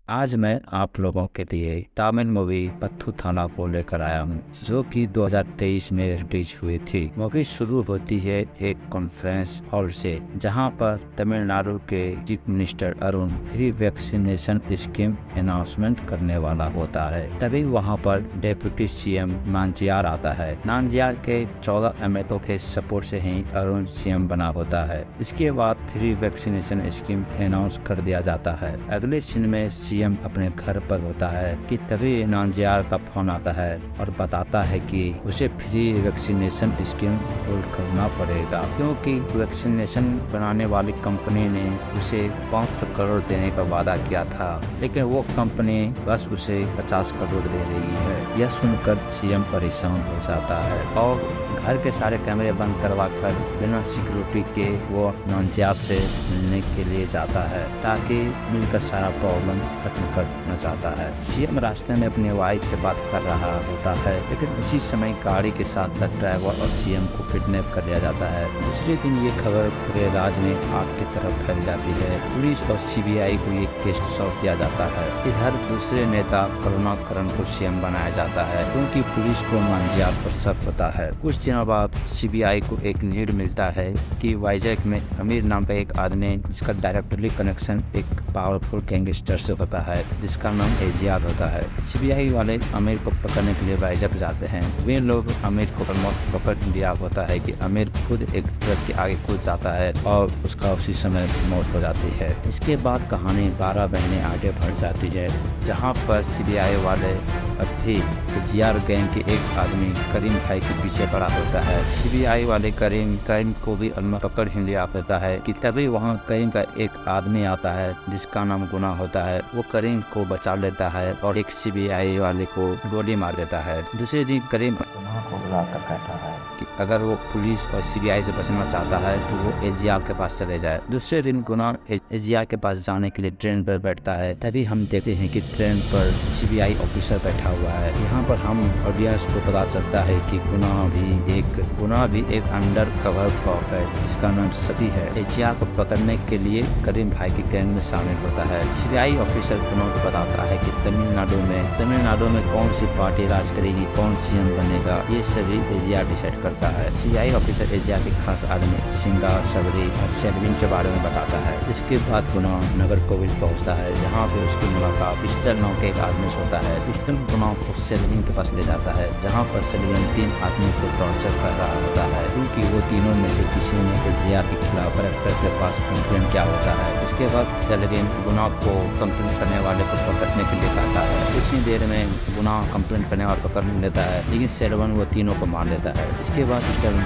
आज मैं आप लोगों के लिए तमिल मूवी पत्थू थाना को लेकर आया हूँ, जो कि 2023 में रिलीज हुई थी। मूवी शुरू होती है एक कॉन्फ्रेंस हॉल से, जहां पर तमिलनाडु के chief minister Arun free vaccination scheme announcement करने वाला होता है। तभी वहां पर डेप्यूटी सीएम नांजियार आता है। नांजियार के 14 एमएलए के सपोर्ट से ही अरुण सीएम बना होता है। इसके बाद फ्री वैक्सीनेशन स्कीम अनाउंस कर दिया जाता है। अगले सीन में सीएम अपने घर पर होता है कि तभी नांजियार का फोन आता है और बताता है कि उसे फ्री वैक्सीनेशन स्कीम होल्ड करना पड़ेगा, क्योंकि वैक्सीनेशन बनाने वाली कंपनी ने उसे 500 करोड़ देने का वादा किया था, लेकिन वो कंपनी बस उसे 50 करोड़ दे रही है। यह सुनकर सीएम परेशान हो जाता है और घर के सारे कैमरे बंद करवाकर बिना सिक्योरिटी के वो नांजियार से मिलने के लिए जाता है, ताकि मिलकर सारा प्रॉब्लम खत्म करना चाहता है। सीएम रास्ते में अपनी वाइफ से बात कर रहा होता है, लेकिन उसी समय गाड़ी के साथ साथ ड्राइवर और सीएम को किडनैप कर लिया जाता है। दूसरे दिन ये खबर पूरे राज्य में आग की तरफ फैल जाती है। पुलिस और सीबीआई को ये केस सौंप दिया जाता है। इधर दूसरे नेता करुणाकरण को सीएम बनाया जाता है, क्योंकि पुलिस को नांजियार पर शक होता है। कुछ दिनों बाद सीबीआई को एक लीड मिलता है कि वाइजैक में अमीर नाम का एक आदमी, जिसका डायरेक्टली कनेक्शन एक पावरफुल गैंगस्टर से होता है, जिसका नाम एजियार होता है। सीबीआई वाले आमिर को पकड़ने के लिए वाइजैक जाते हैं। वे लोग आमिर को पकड़ लिया होता है कि आमिर खुद एक ट्रक के आगे कूद जाता है और उसका उसी समय मौत हो जाती है। इसके बाद कहानी 12 महीने आगे बढ़ जाती है, जहाँ पर सीबीआई वाले अब भी एजियार गैंग के एक आदमी करीम भाई के पीछे पड़ा होता है। सीबीआई वाले करीम को भी पकड़ ही लिया होता है कि तभी वहाँ करीम का एक आदमी आता है, जिसका नाम गुना होता है। वो करीम को बचा लेता है और एक सीबीआई वाले को गोली मार देता है। दूसरे दिन करीम गुना को बुलाकर कहता है कि अगर वो पुलिस और सीबीआई से बचना चाहता है तो वो एजियार के पास चले जाए। दूसरे दिन गुना एजियार के पास जाने के लिए ट्रेन पर बैठता है। तभी हम देखते हैं कि ट्रेन पर सीबीआई ऑफिसर बैठा हुआ है। यहाँ पर हम ऑडियंस को पता चलता है कि गुना भी एक अंडर कवर कॉप है, जिसका नाम सती है। एजियार को पकड़ने के लिए करीम भाई की गैंग में शामिल होता है। सीबीआई ऑफिसर गुना को बताता है कि तमिलनाडु में कौन सी पार्टी राज करेगी, कौन सीएम बनेगा, ये सभी एजियार डिसाइड करता है। सीबीआई ऑफिसर एजियार के खास आदमी सिंगा, सबरी और सेल्विन के बारे में बताता है। इसके बाद गुना नगर कोविल पहुँचता है, जहाँ पे उसकी मुलाकात पिस्टल नाम के एक आदमी से होता है। पिस्टल गुना को सेल्विन के पास ले जाता है, जहाँ पर सेल्विन 3 आदमी को टॉर्चर कर रहा होता है, क्योंकि वो तीनों में से किसी ने एजियार के खिलाफ कलेक्टर के पास कंप्लेंट किया होता है। इसके बाद सेल्विन गुना को कंप्लेंट करने वाले को पकड़ने के लिए कहता है। कुछ ही देर में गुना कंप्लेंट करने वाले पकड़ लेता है, लेकिन सेल्वन वो तीनों को मार देता है। इसके बाद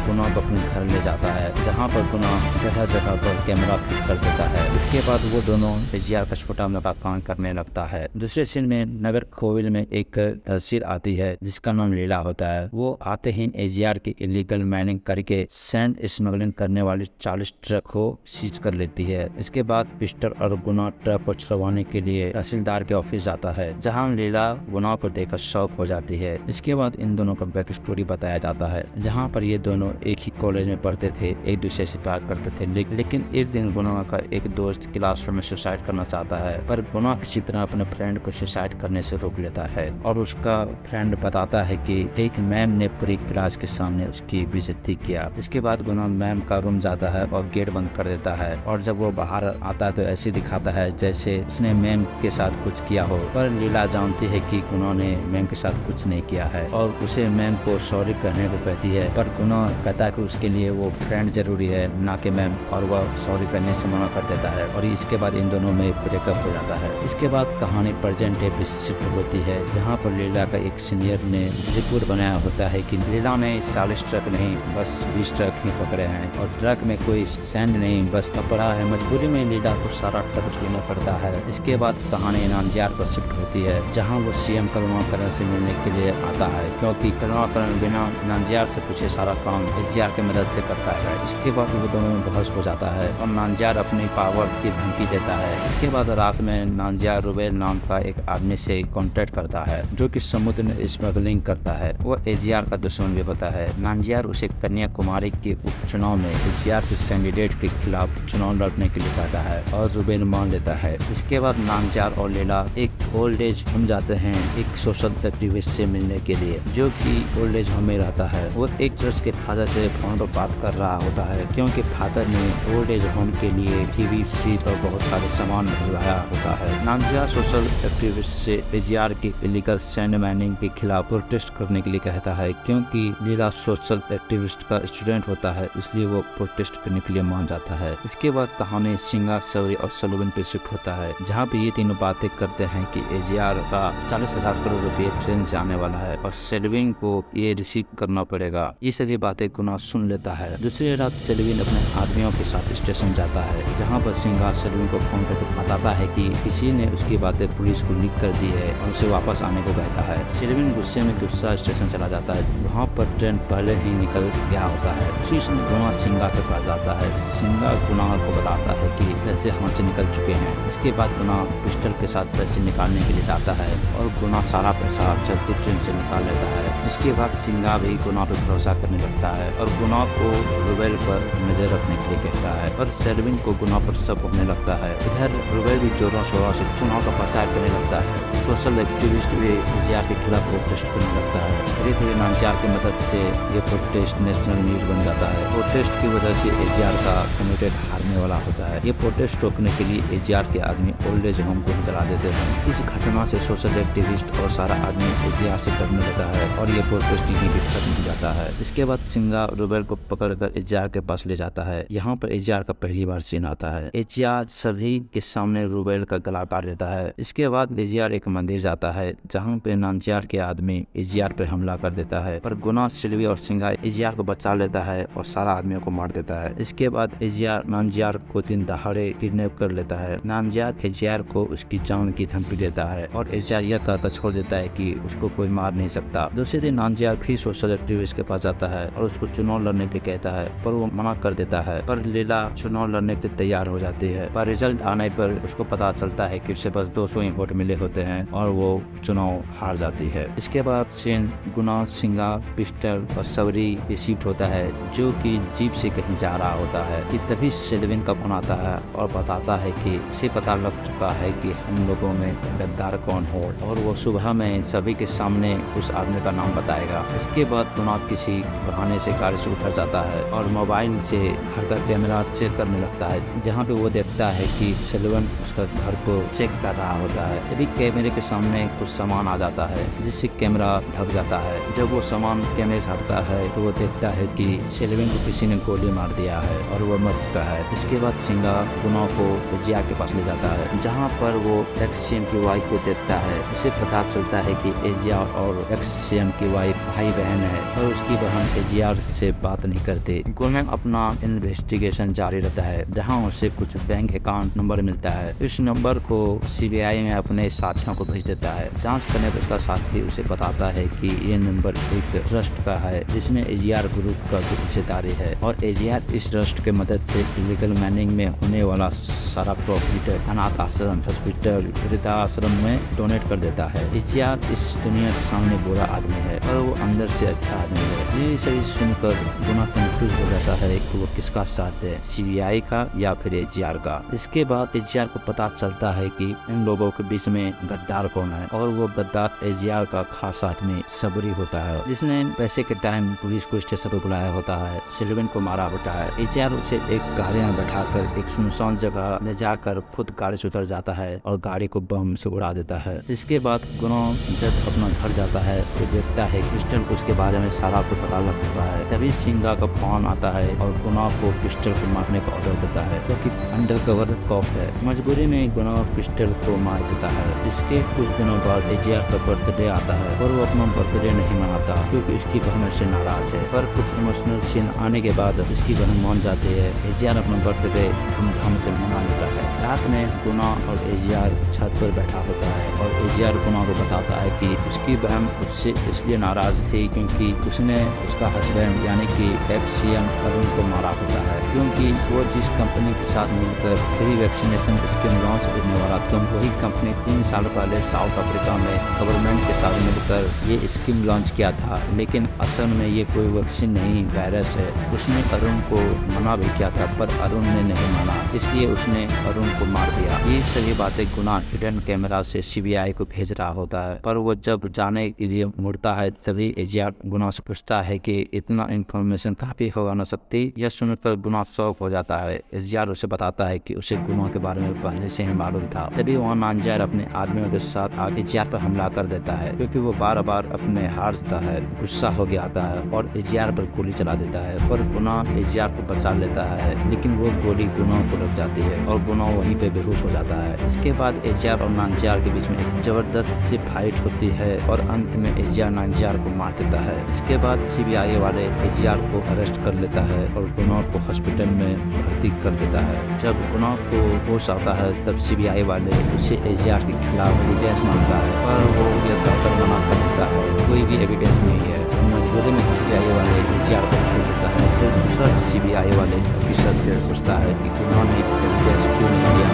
गुना को अपने घर ले जाता है, जहाँ पर गुना जगह जगह पर कैमरा फिट कर देता है। इसके बाद वो दोनों एजियार का छोटा मोटा काम करने लगता है। दूसरे सीन में नगर कोविल में एक तहसील आती है, जिसका नाम लीला होता है। वो आते ही एजियार की इलीगल माइनिंग करके सैंड स्मगलिंग करने वाली 40 ट्रक को सीज कर लेती है। इसके बाद पिस्टल और गुना ट्रक को छुड़वाने के लिए तहसीलदार के ऑफिस जाता है, जहां लीला गुना को देखकर शॉक हो जाती है। इसके बाद इन दोनों का बैक स्टोरी बताया जाता है, जहां पर ये दोनों एक ही कॉलेज में पढ़ते थे, एक दूसरे से प्यार करते थे, लेकिन एक दिन गुना का एक दोस्त क्लासरूम में सुसाइड करना चाहता है, पर गुना किसी तरह अपने फ्रेंड को सुसाइड करने से रोक लेता है और उसका फ्रेंड बताता है कि एक मैम ने पूरी क्लास के सामने उसकी बेइज्जती किया। इसके बाद गुना मैम का रूम जाता है और गेट बंद कर देता है, और जब वो बाहर आता है तो ऐसे दिखाता है जैसे उसने मैम के साथ कुछ किया हो, पर लीला जानती है कि गुना ने मैम के साथ कुछ नहीं किया है और उसे मैम को सॉरी कहने को कहती है, पर गुना कहता है कि उसके लिए वो फ्रेंड जरूरी है, ना कि मैम, और वह सॉरी करने से मना कर देता है। और इसके बाद इन दोनों में ब्रेकअप हो जाता है। इसके बाद कहानी प्रेजेंट डे पे शिफ्ट होती है, जहाँ पर लीला का एक सीनियर ने रिपोर्ट बनाया होता है कि लीला ने 40 ट्रक नहीं बस 20 ट्रक ही पकड़े हैं और ट्रक में कोई सैंड नहीं बस कपड़ा है। मजबूरी में लीला को सारा ट्रक लेना पड़ता है। इसके बाद कहानी नांजियार पर शिफ्ट होती है, जहाँ वो सीएम करुणाकरण से मिलने के लिए आता है, क्योंकि करुणाकरण बिना नांजियार से कुछ ये सारा काम एचजीआर की मदद से करता है। इसके बाद वो दोनों में बहस हो जाता है और नानजियार अपनी पावर की धमकी देता है। इसके बाद रात में नानजियार रुबेल नाम का एक आदमी से कांटेक्ट करता है जो कि समुद्र में स्मगलिंग करता है। वो एचजीआर का दुश्मन भी होता है। नानजियार उसे कन्याकुमारी के उपचुनाव में एचजीआर के कैंडिडेट के खिलाफ चुनाव लड़ने के लिए कहता है और रुबेल मान लेता है। इसके बाद नानजियार और लैला एक ओल्ड एज होम जाते हैं एक सोशल एक्टिविस्ट से मिलने के लिए जो कि ओल्ड एज होम में रहता है। वो एक चर्च के फादर से फोन पर बात कर रहा होता है क्योंकि फादर ने ओल्ड एज होम के लिए टीवी, फ्रिज और बहुत सारे सामान भिजवाया होता है। नानजियार सोशल एक्टिविस्ट से एचजीआर की इलीगल सैंड माइनिंग के खिलाफ प्रोटेस्ट करने के लिए कहता है क्योंकि लैला सोशल एक्टिविस्ट का स्टूडेंट होता है, इसलिए वो प्रोटेस्ट करने के लिए मान जाता है। इसके बाद कहानी सिंगा, सवरी और सलूबिन पे शिफ्ट होता है जहाँ पे ये तीनों बातें करते हैं कि एचजीआर का 40,000 करोड़ रुपये ट्रेन से आने वाला है और सेल्विन को ये रिसीव करना पड़ेगा। ये सभी बातें गुना सुन लेता है। दूसरी रात सेल्विन अपने आदमियों के साथ स्टेशन जाता है जहाँ पर सिंगा सेल्विन को फोन करके बताता है कि किसी ने उसकी बातें पुलिस को लीक कर दी है और उसे वापस आने को कहता है। सेल्विन गुस्से में दूसरा स्टेशन चला जाता है। वहाँ पर ट्रेन पहले ही निकल गया होता है। उसी समय गुना सिंगा के पास जाता है। सिंगा गुना को बताता है कि पैसे हाथ से निकल चुके हैं। इसके बाद गुना पिस्टल के साथ पैसे निकालने के लिए जाता है और गुना सारा पैसा चलती ट्रेन से निकाल लेता है। इसके बाद सिंगा भी गुना पर भरोसा करने लगता है और गुना को रुबेल पर नजर रखने के लिए कहता है और सेल्विन को गुना पर शक होने लगता है। इधर रुबेल भी जोरों शोरों से चुनाव का प्रचार करने लगता है। सोशल एक्टिविस्ट भी एचजीआर के खिलाफ प्रोटेस्ट करने लगता है। धीरे धीरे नानजियार की मदद से ये प्रोटेस्ट नेशनल न्यूज बन जाता है। प्रोटेस्ट की वजह से एचजीआर का कैंडिडेट हारने वाला होता है। ये प्रोटेस्ट रोकने के लिए एचजीआर के आदमी ओल्ड एज होम को जला देते हैं। इस घटना से सोशल एक्टिविस्ट और सारा आदमी एचजीआर से डरने लगता है और ये प्रोटेस्ट यहीं भी खत्म हो जाता है। इसके बाद सिंगा रुबेल को पकड़कर एचजीआर के पास ले जाता है। यहाँ पर एचजीआर का पहली बार सीन आता है। एचजीआर सभी के सामने रुबेल का गला काट देता है। इसके बाद एचजीआर एक मंदिर जाता है जहाँ पे नानजियार के आदमी एचजीआर पे हमला कर देता है पर गुना, सिल्वी और सिंगा एचजीआर को बचा लेता है और सारा आदमियों को मार देता है। इसके बाद एचजीआर नानजियार को दिन दहाड़े किडनैप कर लेता है। नानजियार एचजीआर को उसकी जान की धमकी देता है और एचजीआर यह कहकर छोड़ देता है कि उसको कोई मार नहीं सकता। दूसरे दिन नानजियार फिर सोशल एक्टिविस्ट के पास जाता है और उसको चुनाव लड़ने के लिए कहता है पर वो मना कर देता है। पर लैला चुनाव लड़ने के लिए तैयार हो जाती है पर रिजल्ट आने पर उसको पता चलता है कि उसे बस 200 ही वोट मिले होते हैं और वो चुनाव हार जाती है। इसके बाद सीन गुना, सिंगा, पिस्टल और सवरी पे शिफ्ट होता है जो कि जीप से कहीं जा रहा होता है कि तभी सेल्विन का फोन आता है और बताता है कि उसे पता लग चुका है कि हम लोगों में गद्दार कौन हो और वो सुबह में सभी के सामने उस आदमी का नाम बताएगा। इसके बाद गुना किसी बहाने से गाड़ी से उतर जाता है और मोबाइल से घर का कैमरा चेक करने लगता है जहाँ पे वो देखता है कि सेल्विन उसका घर को चेक कर रहा होता है। तभी कैमरे के सामने कुछ सामान आ जाता है जिससे कैमरा ढक जाता है। जब वो सामान कैमरे से हटता है तो वो देखता है कि सेल्विन को किसी ने गोली मार दिया है और वो मरता है। इसके बाद सिंगा गुना को एचजीआर के पास ले जाता है जहाँ पर वो एक्स-सीएम की वाइफ को देखता है। उसे पता चलता है कि एचजीआर और एक्स-सीएम की वाइफ भाई बहन है और उसकी बहन एचजीआर से बात नहीं करती। गुना अपना इन्वेस्टिगेशन जारी रहता है जहाँ उसे कुछ बैंक अकाउंट नंबर मिलता है। इस नंबर को सीबीआई में अपने साथियों को भेज देता है। जांच करने पर उसका साथी उसे बताता है कि ये नंबर एक ट्रस्ट का है जिसमें एचजीआर ग्रुप का हिस्सेदारी है और एचजीआर इस ट्रस्ट के मदद से इलीगल माइनिंग में होने वाला सारा प्रॉफिट अनाथ आश्रम, हॉस्पिटल, वृद्धाश्रम में डोनेट कर देता है। एचजीआर इस दुनिया के सामने बुरा आदमी है और वो अंदर से अच्छा आदमी है। ये सभी सुनकर गुना कंफ्यूज हो जाता है कि वो किसका साथ दे, सीबीआई का या फिर एचजीआर का। इसके बाद एचजीआर को पता चलता है कि इन लोगों के बीच में गद्दार कौन है और वो गद्दार एचजीआर का खास आदमी सबरी होता है जिसने पैसे के टाइम पुलिस को स्टेशन पर बुलाया होता है, सेल्विन को मारा होता है। एचजीआर उसे एक गाड़ी में बैठाकर एक सुनसान जगह ले जाकर खुद गाड़ी से उतर जाता है और गाड़ी को बम से उड़ा देता है। इसके बाद गुना जब अपना घर जाता है तो देखता है क्रिस्टल को उसके बारे में सारा कुछ पता लग चुका है। तभी सिंगा का फोन वॉन आता है और गुना को पिस्टल को मारने का ऑर्डर देता है, क्योंकि अंडरकवर कॉप है। मजबूरी में गुना पिस्टल को मार देता है। इसके कुछ दिनों बाद एजियार का बर्थडे आता है और वो अपना बर्थडे नहीं मनाता क्योंकि उसकी बहन से नाराज है। पर कुछ इमोशनल सीन आने के बाद उसकी बहन मान जाती है। एजियार अपना बर्थडे धूमधाम से मना लेता है। रात में गुना और एजियार छत पर बैठा होता है और एजियार गुना को बताता है कि उसकी बहन उससे इसलिए नाराज थी क्योंकि उसने उसका हस्बैंड यानी कि एक्स-सीएम अरुण को मारा होता है, क्योंकि वो जिस कंपनी के साथ मिलकर फ्री वैक्सीनेशन स्कीम लॉन्च करने वाला था, वही कंपनी 3 साल पहले साउथ अफ्रीका में गवर्नमेंट के साथ मिलकर ये स्कीम लॉन्च किया था। लेकिन असल में ये कोई वैक्सीन नहीं, वायरस है। उसने अरुण को मना भी किया था पर अरुण ने नहीं माना, इसलिए उसने अरुण को मार दिया। ये सभी बातें गुना हिडन कैमरा से सीबीआई को भेज रहा होता है, पर वो जब जाने के लिए मुड़ता है तभी एजियार गुना से पूछता है कि इतना इन्फॉर्मेशन काफी होगा न सकती। यह सुनकर गुना शॉक हो जाता है। एजियार उसे बताता है कि उसे गुना के बारे में पहले से ही मालूम था। तभी वहाँ नानजार अपने आदमियों के साथ आगे एजियार पर हमला कर देता है, क्योंकि वो बार बार अपने हार जाता है, गुस्सा हो गया आता है और एजियार पर गोली चला देता है। पर गुना एजियार को बचा लेता है, लेकिन वो गोली गुना को लग जाती है और गुना वहीं पे बेहोश हो जाता है। इसके बाद एजियार और नानजार के बीच में एक जबरदस्त सी फाइट होती है और अंत में एजियार नानजार को मार देता है। इसके बाद सीबीआई वाले एजियार को अरेस्ट कर लेता है और गुना को हॉस्पिटल में भर्ती कर देता है। जब गुना को होश आता है तब सीबीआई वाले उसे एजियार के खिलाफ एविडेंस मांगता है, पर वो ये कहकर मना कर देता है कोई भी एविडेंस नहीं है। मजबूरी में सीबीआई वाले एजियार को छोड़ देता है। फिर दूसरा सीबीआई वाले ऑफिसर फिर पूछता है कि गुना ने एविडेंस क्यों नहीं दिया,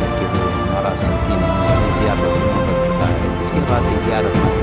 कि वो हमारा शक्ति नहीं है, एजियार पर चुका है। इसके बाद एजियार अपना